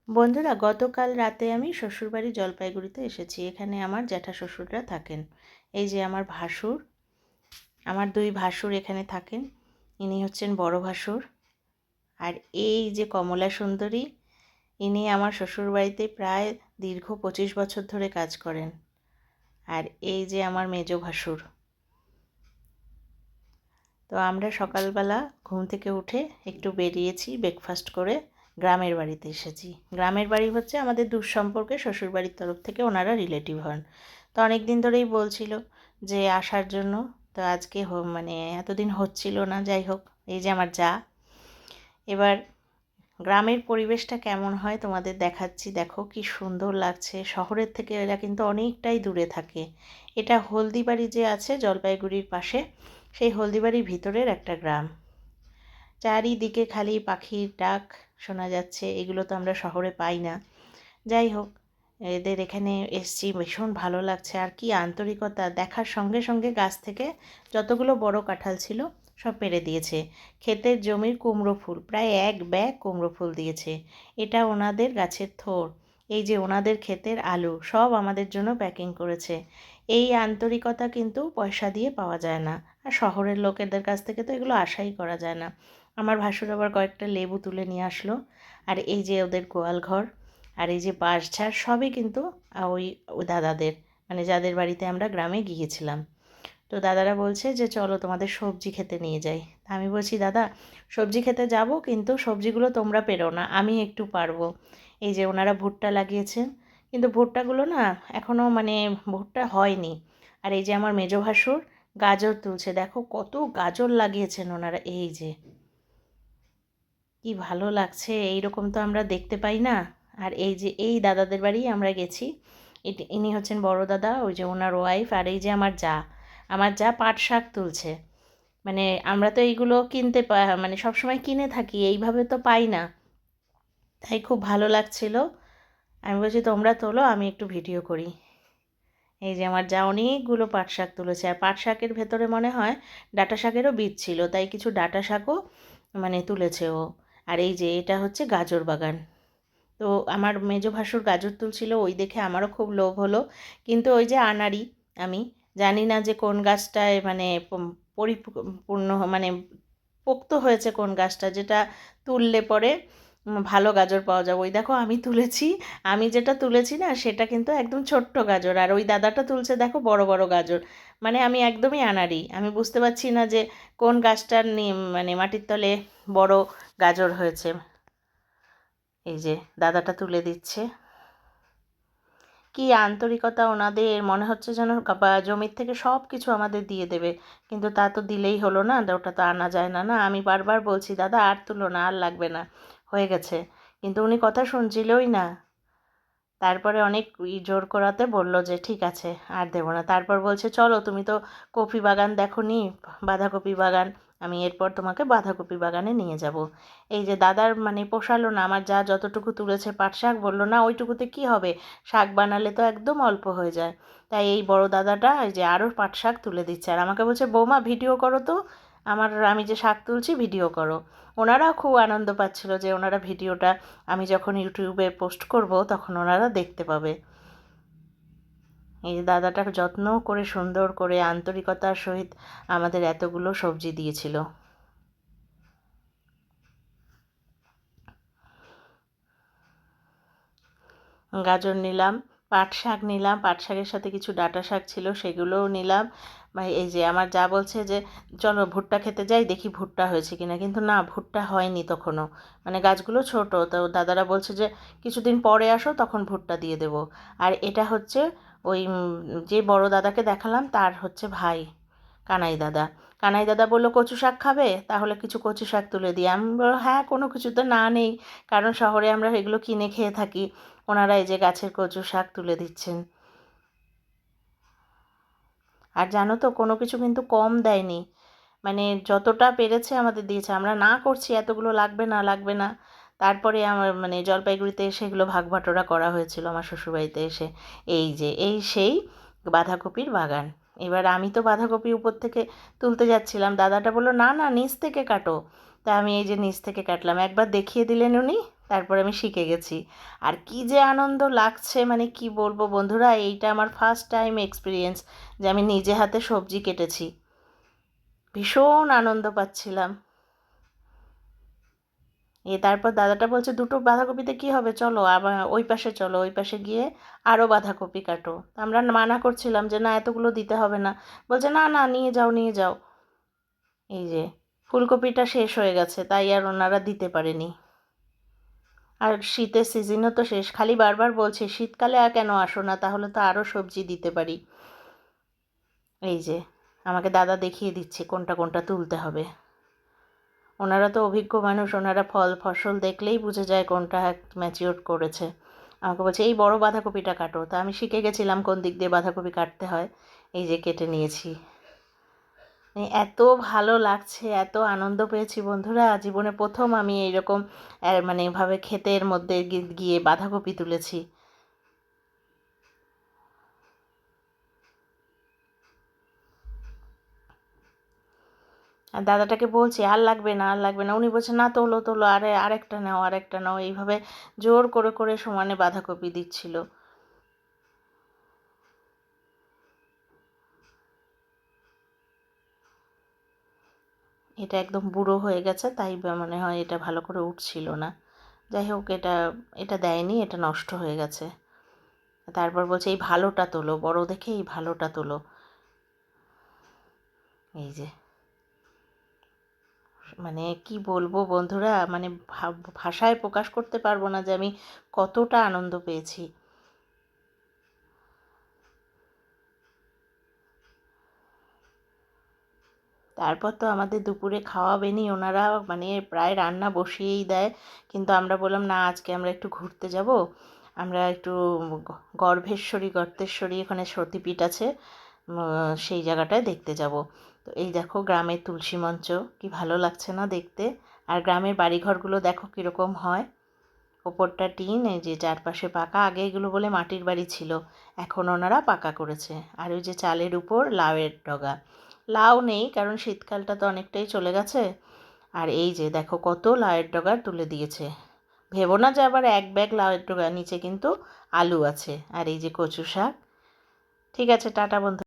বন্ধুরা, গতকাল রাতে আমি শ্বশুরবাড়ি জলপাইগুড়িতে এসেছি। এখানে আমার জ্যাঠা শ্বশুররা থাকেন। এই যে আমার ভাসুর, আমার দুই ভাসুর এখানে থাকেন। ইনি হচ্ছেন বড় ভাসুর। আর এই যে কমলা সুন্দরী, ইনি আমার শ্বশুরবাড়িতে প্রায় দীর্ঘ 25 বছর ধরে কাজ করেন। আর এই যে আমার মেজ ভাসুর। তো আমরা সকালবেলা ঘুম থেকে উঠে একটু বেরিয়েছি, ব্রেকফাস্ট করে গ্রামের বাড়িতে এসেছি। গ্রামের বাড়ি হচ্ছে আমাদের দূর সম্পর্কে, শ্বশুরবাড়ির তরফ থেকে ওনারা রিলেটিভ হন। তো অনেক দিন ধরেই বলছিল যে আসার জন্য। তো আজকে মানে এতদিন হচ্ছিল না, যাই হোক। এই যে আমার যা, এবার গ্রামের পরিবেশটা কেমন হয় তোমাদের দেখাচ্ছি। দেখো কি সুন্দর লাগছে। শহরের থেকে এরা কিন্তু অনেকটাই দূরে থাকে। এটা হলদিবাড়ি যে আছে জলপাইগুড়ির পাশে, সেই হলদিবাড়ির ভিতরের একটা গ্রাম। চারিদিকে খালি পাখির ডাক শোনা যাচ্ছে। এগুলো তো আমরা শহরে পাই না। যাই হোক, এদের এখানে এসছি, ভীষণ ভালো লাগছে। আর কি আন্তরিকতা! দেখার সঙ্গে সঙ্গে গাছ থেকে যতগুলো বড় কাঁঠাল ছিল সব পেড়ে দিয়েছে। ক্ষেতের জমির কুমড়ো ফুল, প্রায় এক ব্যাগ কুমড়ো ফুল দিয়েছে। এটা ওনাদের গাছের থোড়। এই যে ওনাদের ক্ষেতের আলু, সব আমাদের জন্য প্যাকিং করেছে। এই আন্তরিকতা কিন্তু পয়সা দিয়ে পাওয়া যায় না। আর শহরের লোকেদের কাছ থেকে তো এগুলো আশাই করা যায় না। আমার ভাসুর আবার কয়েকটা লেবু তুলে নিয়ে আসলো। আর এই যে ওদের গোয়াল ঘর, আর এই যে বাঁশঝাড়, সবই কিন্তু ওই ওই দাদাদের, মানে যাদের বাড়িতে আমরা গ্রামে গিয়েছিলাম। তো দাদারা বলছে যে চলো তোমাদের সবজি খেতে নিয়ে যাই। আমি বলছি দাদা, সবজি খেতে যাব, কিন্তু সবজিগুলো তোমরা পেরো না, আমি একটু পারবো। এই যে ওনারা ভুট্টা লাগিয়েছেন, কিন্তু ভুট্টাগুলো না এখনও মানে ভুট্টা হয়নি। আর এই যে আমার মেজ ভাসুর গাজর তুলছে। দেখো কত গাজর লাগিয়েছেন ওনারা। এই যে কি ভালো লাগছে, এইরকম তো আমরা দেখতে পাই না। আর এই যে এই দাদাদের বাড়ি আমরা গেছি। ইনি হচ্ছেন বড় দাদা, ওই যে ওনার ওয়াইফ। আর এই যে আমার যা পাট শাক তুলছে। মানে আমরা তো এইগুলো মানে সবসময় কিনে থাকি, এইভাবে তো পাই না। তাই খুব ভালো লাগছিল। আমি বলছি তোমরা তোলো, আমি একটু ভিডিও করি। এই যে আমার যা অনেকগুলো পাট শাক তুলেছে। আর পাট শাকের ভেতরে মনে হয় ডাঁটা শাকেরও বীজ ছিল, তাই কিছু ডাঁটা শাকও মানে তুলেছে ও। আর এই যে এটা হচ্ছে গাজর বাগান। তো আমার মেজ ভাসুর গাজর তুলছিল, ওই দেখে আমারও খুব লোভ হলো। কিন্তু ওই যে আনাড়ি, আমি জানি না যে কোন গাছটায় মানে পরিপূর্ণ মানে পোক্ত হয়েছে কোন গাছটা, যেটা তুললে পরে ভালো গাজর পাওয়া যাবে। ওই দেখো আমি তুলেছি, আমি যেটা তুলেছি না সেটা কিন্তু একদম ছোট্ট গাজর, আর ওই দাদাটা তুলছে দেখো বড় বড় গাজর। মানে আমি একদমই আনাড়ি, আমি বুঝতে পারছি না যে কোন গাছটার মানে মাটির তলে বড় গাজর হয়েছে। এই যে দাদাটা তুলে দিচ্ছে। কি আন্তরিকতা ওনাদের! মনে হচ্ছে যেন জমির থেকে সব কিছু আমাদের দিয়ে দেবে। কিন্তু তা তো দিলেই হলো না, ওটা তো আনা যায় না। না, আমি বারবার বলছি দাদা আর তুলো না, আর লাগবে না, হয়ে গেছে। কিন্তু উনি কথা শুনছিলই না। তারপরে অনেক জোর করাতে বলল যে ঠিক আছে আর দেবো না। তারপর বলছে চলো, তুমি তো কপি বাগান দেখোনি, বাঁধাকপি বাগান, আমি এরপর তোমাকে বাঁধাকপি বাগানে নিয়ে যাব। এই যে দাদার মানে পোষালো না, আমার যা যতটুকু তুলেছে পাট শাক, বললো না ওইটুকুতে কি হবে, শাক বানালে তো একদম অল্প হয়ে যায়। তাই এই বড় দাদাটা এই যে আরও পাট শাক তুলে দিচ্ছে, আর আমাকে বলছে বৌমা ভিডিও করো তো, আমি যে শাক তুলছি ভিডিও করো। ওনারাও খুব আনন্দ পাচ্ছিল যে ওনারা ভিডিওটা আমি যখন ইউটিউবে পোস্ট করব তখন ওনারা দেখতে পাবে। এই দাদাটা যত্ন করে সুন্দর করে আন্তরিকতার সহিত আমাদের এতগুলো সবজি দিয়েছিল। গাজর নিলাম, পাট শাক নিলাম, পাট শাকের সাথে কিছু ডাঁটা শাক ছিল সেগুলোও নিলাম। এই যে আমার যা বলছে যে চলো ভুট্টা খেতে যাই, দেখি ভুট্টা হয়েছে কিনা। কিন্তু না, ভুট্টা হয়নি তখনও, মানে গাছগুলো ছোট। তো দাদারা বলছে যে কিছুদিন পরে আসো, তখন ভুট্টা দিয়ে দেবো। আর এটা হচ্ছে ওই যে বড় দাদাকে দেখালাম তার হচ্ছে ভাই, কানাই দাদা। কানাই দাদা বললো কচু শাক খাবে, তাহলে কিছু কচু শাক তুলে দিই। আমি বললো হ্যাঁ, কোনো কিছুতে না নেই, কারণ শহরে আমরা এগুলো কিনে খেয়ে থাকি। ওনারা এই যে গাছের কচু শাক তুলে দিচ্ছেন। আর জানো তো, কোনো কিছু কিন্তু কম দেয়নি, মানে যতটা পেরেছে আমাদের দিয়েছে। আমরা না করছি এতগুলো লাগবে না লাগবে না। তারপরে আমার মানে জলপাইগুড়িতে এসে এগুলো ভাগ বাটোরা করা হয়েছিল আমার শ্বশুরবাড়িতে এসে। এই যে এই সেই বাঁধাকপির বাগান। এবার আমি তো বাঁধাকপি উপর থেকে তুলতে যাচ্ছিলাম, দাদাটা বললো না না, নিচ থেকে কাটো। তা আমি এই যে নিচ থেকে কাটলাম। একবার দেখিয়ে দিলেন উনি, তারপর আমি শিখে গেছি। আর কি যে আনন্দ লাগছে, মানে কি বলবো বন্ধুরা, এইটা আমার ফার্স্ট টাইম এক্সপিরিয়েন্স যে আমি নিজে হাতে সবজি কেটেছি। ভীষণ আনন্দ পাচ্ছিলাম। তারপর দাদাটা বলছে, দুটো বাঁধাকপিতে কি হবে, চলো আবার ওই পাশে চলো, ওই পাশে গিয়ে আরও বাঁধাকপি কাটো। তা আমরা মানা করছিলাম যে না, এতগুলো দিতে হবে না। বলছে না না, নিয়ে যাও নিয়ে যাও। এই যে ফুলকপিটা শেষ হয়ে গেছে, তাই আর ওনারা দিতে পারেনি। আর শীতের সিজনও তো শেষ, খালি বারবার বলছে শীতকালে আর কেন আসো না, তাহলে তো আরও সবজি দিতে পারি। এই যে আমাকে দাদা দেখিয়ে দিচ্ছে কোনটা কোনটা তুলতে হবে। ওনারা তো অভিজ্ঞ মানুষ, ওনারা ফল ফসল দেখলেই বুঝে যায় কোনটা ম্যাচিওর করেছে। আমাকে বলছে এই বড় বাঁধাকপিটা কাটো। তা আমি শিখে গেছিলাম কোন দিক দিয়ে বাঁধাকপি কাটতে হয়। এই যে কেটে নিয়েছি। এত ভালো লাগছে, এত আনন্দ পেয়েছি বন্ধুরা, জীবনে প্রথম আমি এইরকম মানে এভাবে ক্ষেতের মধ্যে গিয়ে বাঁধাকপি তুলেছি। আর দাদাটাকে বলছি আর লাগবে না আর লাগবে না, উনি বলছে না তোলো তোলো, আরে আরেকটা নাও আরেকটা নাও, এইভাবে জোর করে করে সমানে বাঁধাকপি দিচ্ছিল। এটা একদম বুড়ো হয়ে গেছে, তাই মনে হয় এটা ভালো করে উঠছিল না। যাই হোক, এটা এটা দেয়নি, এটা নষ্ট হয়ে গেছে। তারপর বলছে এই ভালোটা তোলো, বড় দেখে এই ভালোটা তোলো। এই যে মানে কি বলবো বন্ধুরা, মানে ভাষায় প্রকাশ করতে পারবো না যে আমি কতটা আনন্দ পেয়েছি। তারপর তো আমাদের দুপুরে খাওয়াবেনই ওনারা, মানে প্রায় রান্না বসিয়েই দেয়। কিন্তু আমরা বললাম না, আজকে আমরা একটু ঘুরতে যাব, আমরা একটু গর্তেশ্বরী ওখানে সতীপীঠ আছে, সেই জায়গাটায় দেখতে যাব। তো এই দেখো গ্রামের তুলসী মঞ্চ, কি ভালো লাগছে না দেখতে। আর গ্রামের বাড়িঘরগুলো দেখো কীরকম হয়, ওপরটা টিন, এই যে চারপাশে পাকা। আগে এগুলো বলে মাটির বাড়ি ছিল, এখন ওনারা পাকা করেছে। আর ওই যে চালের উপর লাউয়ের ডগা, লাউ নেই কারণ শীতকালটা তো অনেকটাই চলে গেছে। আর এই যে দেখো কত লাউয়ের ডগা তুলে দিয়েছে। ভেবো না যে আবার এক ব্যাগ লাউয়ের ডগা, নিচে কিন্তু আলু আছে। আর এই যে কচু শাক। ঠিক আছে, টাটা বন্ধু।